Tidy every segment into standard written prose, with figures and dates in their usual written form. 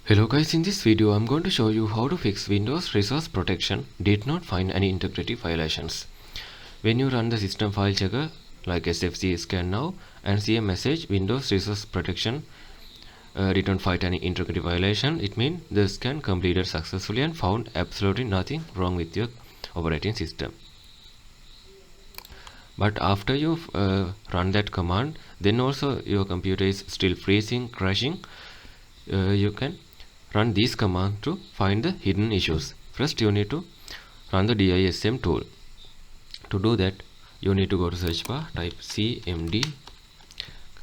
Hello guys, in this video I'm going to show you how to fix Windows resource protection did not find any integrity violations. When you run the system file checker like SFC Scannow and see a message Windows resource protection did not find any integrity violation, it means the scan completed successfully and found absolutely nothing wrong with your operating system. But after you run that command, then also your computer is still freezing, crashing, you can run this command to find the hidden issues. First you need to run the DISM tool. To do that you need to go to search bar, type cmd,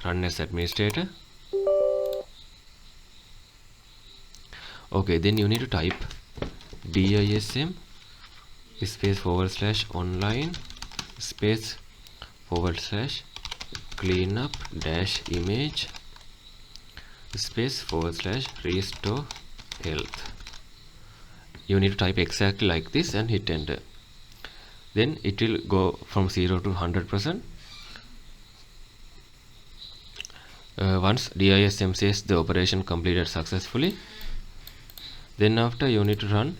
run as administrator. Okay, then you need to type DISM space / online space / cleanup - image space / restore health. You need to type exactly like this and hit enter. Then it will go from 0 to 100%. Once DISM says the operation completed successfully, then after you need to run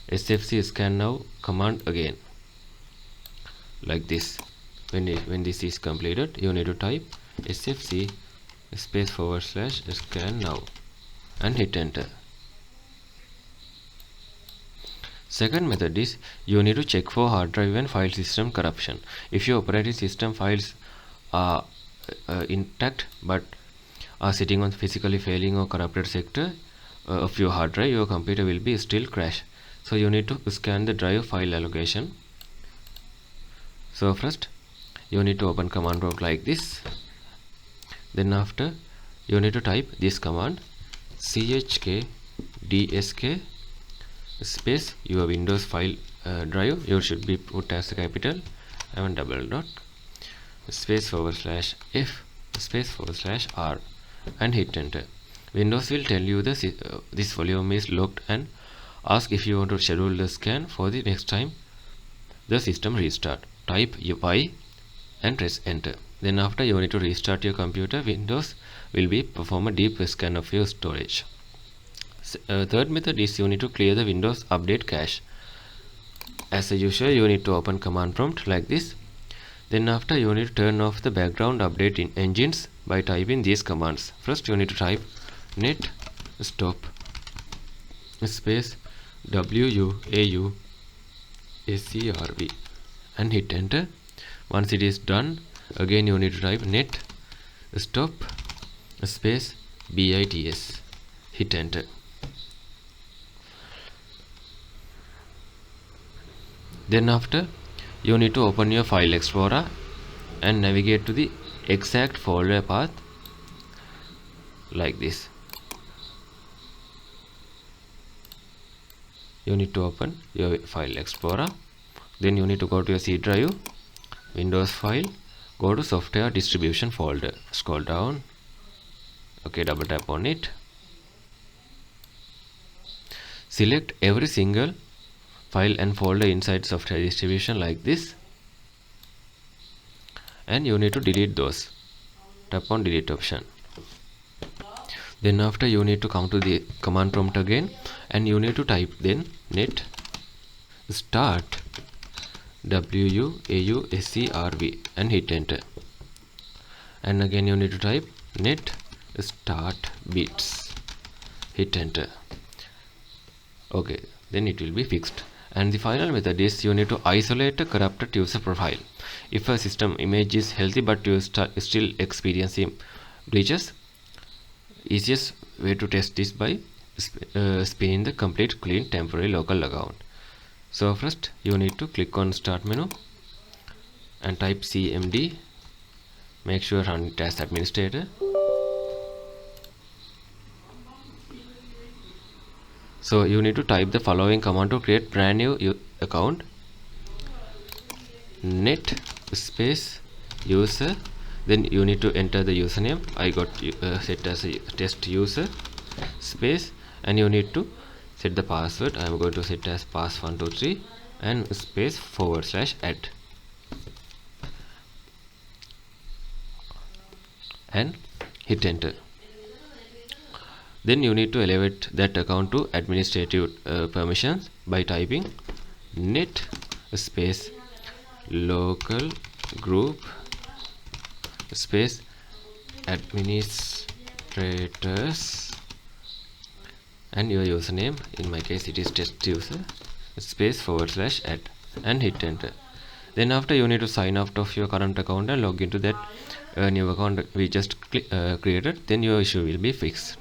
SFC Scannow command again like this. When this is completed, you need to type SFC space / Scannow and hit enter. Second method is you need to check for hard drive and file system corruption. If your operating system files are intact but are sitting on physically failing or corrupted sector of your hard drive, your computer will be still crash. So you need to scan the drive file allocation. So first you need to open command prompt like this. Then after you need to type this command CHKDSK space your Windows file drive. You should be put as a capital and double dot space / F space / R and hit enter. Windows will tell you this volume is locked and ask if you want to schedule the scan for the next time the system restart. Type Y and press enter. Then after you need to restart your computer, Windows will be perform a deep scan of your storage. Third method is you need to clear the Windows update cache. As usual, you need to open command prompt like this. Then after you need to turn off the background update in engines by typing these commands. First you need to type net stop space WUAUSERV and hit enter. Once it is done, again you need to type net stop space BITS, hit enter. Then after you need to open your file explorer and navigate to the exact folder path like this. You need to open your file explorer. Then you need to go to your C drive, Windows file, go to software distribution folder, scroll down, okay, double tap on it, select every single file and folder inside software distribution like this, and you need to delete those. Tap on delete option. Then after you need to come to the command prompt again and you need to type then net start WUAUSERV and hit enter. And again you need to type net start bits, hit enter. Okay, then it will be fixed. And the final method is you need to isolate a corrupted user profile. If a system image is healthy but you still experiencing glitches, easiest way to test this by spinning the complete clean temporary local account. So first you need to click on start menu and type cmd, make sure run it as administrator. So you need to type the following command to create brand new account: net space user, then you need to enter the username. I got set as a test user space, and you need to set the password. I am going to set as pass123 and space / add and hit enter. Then you need to elevate that account to administrative permissions by typing net space local group space administrators and your username, in my case it is test user, space / add, and hit enter. Then after, you need to sign out of your current account and log into that new account we just created. Then your issue will be fixed.